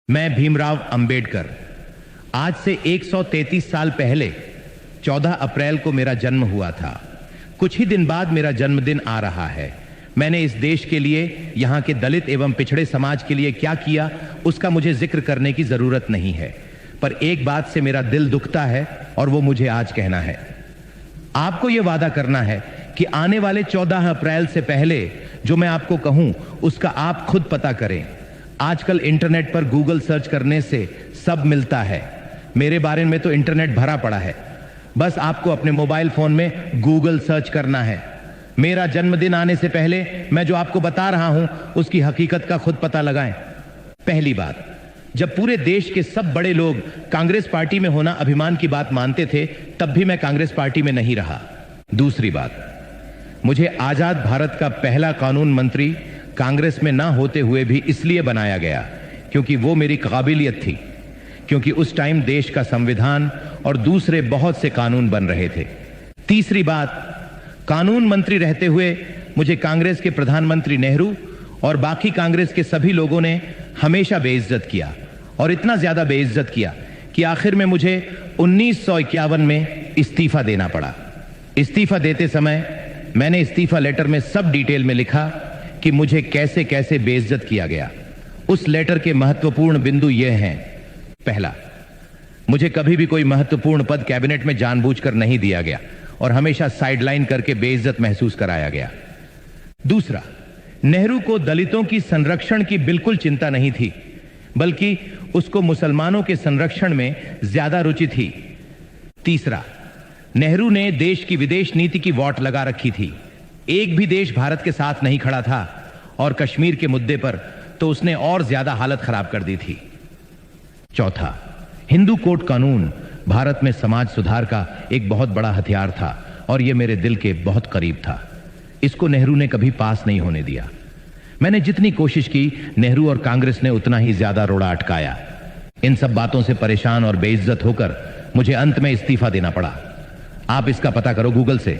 मैं भीमराव अंबेडकर। आज से 133 साल पहले 14 अप्रैल को मेरा जन्म हुआ था। कुछ ही दिन बाद मेरा जन्मदिन आ रहा है। मैंने इस देश के लिए, यहाँ के दलित एवं पिछड़े समाज के लिए क्या किया, उसका मुझे जिक्र करने की जरूरत नहीं है। पर एक बात से मेरा दिल दुखता है और वो मुझे आज कहना है। आपको ये वादा करना है कि आने वाले 14 अप्रैल से पहले जो मैं आपको कहूं उसका आप खुद पता करें। आजकल इंटरनेट पर गूगल सर्च करने से सब मिलता है। मेरे बारे में तो इंटरनेट भरा पड़ा है। बस आपको अपने मोबाइल फोन में गूगल सर्च करना है। मेरा जन्मदिन आने से पहले मैं जो आपको बता रहा हूं उसकी हकीकत का खुद पता लगाएं। पहली बात, जब पूरे देश के सब बड़े लोग कांग्रेस पार्टी में होना अभिमान की बात मानते थे, तब भी मैं कांग्रेस पार्टी में नहीं रहा। दूसरी बात, मुझे आजाद भारत का पहला कानून मंत्री कांग्रेस में ना होते हुए भी इसलिए बनाया गया क्योंकि वो मेरी काबिलियत थी, क्योंकि उस टाइम देश का संविधान और दूसरे बहुत से कानून बन रहे थे। तीसरी बात, कानून मंत्री रहते हुए मुझे कांग्रेस के प्रधानमंत्री नेहरू और बाकी कांग्रेस के सभी लोगों ने हमेशा बेइज्जत किया, और इतना ज्यादा बेइज्जत किया कि आखिर में मुझे 1951 में इस्तीफा देना पड़ा। इस्तीफा देते समय मैंने इस्तीफा लेटर में सब डिटेल में लिखा कि मुझे कैसे कैसे बेइज्जत किया गया। उस लेटर के महत्वपूर्ण बिंदु ये हैं। पहला, मुझे कभी भी कोई महत्वपूर्ण पद कैबिनेट में जानबूझकर नहीं दिया गया और हमेशा साइडलाइन करके बेइज्जत महसूस कराया गया। दूसरा, नेहरू को दलितों की संरक्षण की बिल्कुल चिंता नहीं थी, बल्कि उसको मुसलमानों के संरक्षण में ज्यादा रुचि थी। तीसरा, नेहरू ने देश की विदेश नीति की वॉट लगा रखी थी। एक भी देश भारत के साथ नहीं खड़ा था, और कश्मीर के मुद्दे पर तो उसने और ज्यादा हालत खराब कर दी थी। चौथा, हिंदू कोड कानून भारत में समाज सुधार का एक बहुत बड़ा हथियार था और यह मेरे दिल के बहुत करीब था। इसको नेहरू ने कभी पास नहीं होने दिया। मैंने जितनी कोशिश की, नेहरू और कांग्रेस ने उतना ही ज्यादा रोड़ा अटकाया। इन सब बातों से परेशान और बेइज्जत होकर मुझे अंत में इस्तीफा देना पड़ा। आप इसका पता करो गूगल से।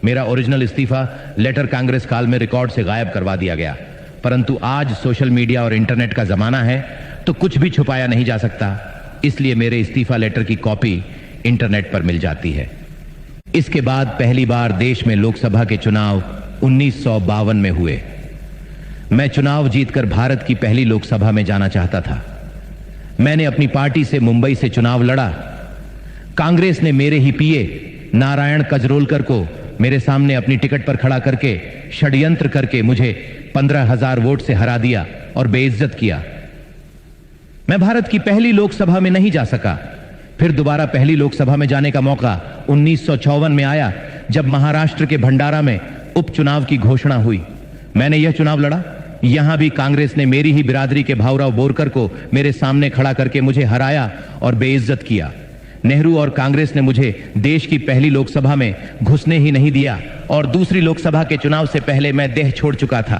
मेरा ओरिजिनल इस्तीफा लेटर कांग्रेस काल में रिकॉर्ड से गायब करवा दिया गया, परंतु आज सोशल मीडिया और इंटरनेट का जमाना है तो कुछ भी छुपाया नहीं जा सकता। इसलिए मेरे इस्तीफा लेटर की कॉपी इंटरनेट पर मिल जाती है। इसके बाद पहली बार देश में लोकसभा के चुनाव 1952 में हुए। मैं चुनाव जीतकर भारत की पहली लोकसभा में जाना चाहता था। मैंने अपनी पार्टी से मुंबई से चुनाव लड़ा। कांग्रेस ने मेरे ही पीए नारायण कजरोलकर को मेरे सामने अपनी टिकट पर खड़ा करके षड्यंत्र करके मुझे 15,000 वोट से हरा दिया और बेइज्जत किया। मैं भारत की पहली लोकसभा में नहीं जा सका। फिर दोबारा पहली लोकसभा में जाने का मौका 1954 में आया, जब महाराष्ट्र के भंडारा में उपचुनाव की घोषणा हुई। मैंने यह चुनाव लड़ा। यहां भी कांग्रेस ने मेरी ही बिरादरी के भाऊराव बोरकर को मेरे सामने खड़ा करके मुझे हराया और बेइज्जत किया। नेहरू और कांग्रेस ने मुझे देश की पहली लोकसभा में घुसने ही नहीं दिया, और दूसरी लोकसभा के चुनाव से पहले मैं देह छोड़ चुका था।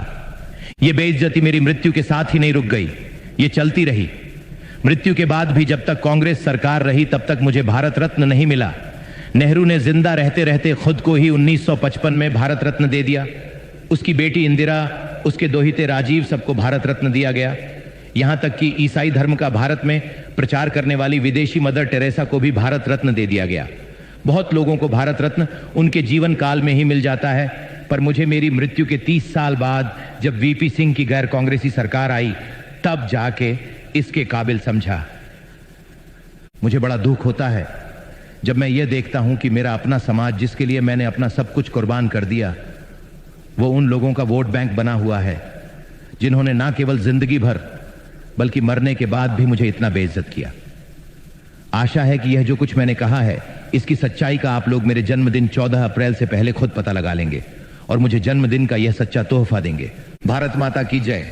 यह बेइज्जती मेरी मृत्यु के साथ ही नहीं रुक गई, ये चलती रही। मृत्यु के बाद भी जब तक कांग्रेस सरकार रही, तब तक मुझे भारत रत्न नहीं मिला। नेहरू ने जिंदा रहते रहते खुद को ही 1955 में भारत रत्न दे दिया। उसकी बेटी इंदिरा, उसके दोहिते राजीव, सबको भारत रत्न दिया गया। यहां तक कि ईसाई धर्म का भारत में प्रचार करने वाली विदेशी मदर टेरेसा को भी भारत रत्न दे दिया गया। बहुत लोगों को भारत रत्न उनके जीवन काल में ही मिल जाता है, पर मुझे मेरी मृत्यु के 30 साल बाद जब वीपी सिंह की गैर कांग्रेसी सरकार आई, तब जाके इसके काबिल समझा। मुझे बड़ा दुख होता है जब मैं ये देखता हूं कि मेरा अपना समाज, जिसके लिए मैंने अपना सब कुछ कुर्बान कर दिया, वो उन लोगों का वोट बैंक बना हुआ है जिन्होंने ना केवल जिंदगी भर बल्कि मरने के बाद भी मुझे इतना बेइज्जत किया। आशा है कि यह जो कुछ मैंने कहा है, इसकी सच्चाई का आप लोग मेरे जन्मदिन 14 अप्रैल से पहले खुद पता लगा लेंगे और मुझे जन्मदिन का यह सच्चा तोहफा देंगे। भारत माता की जय।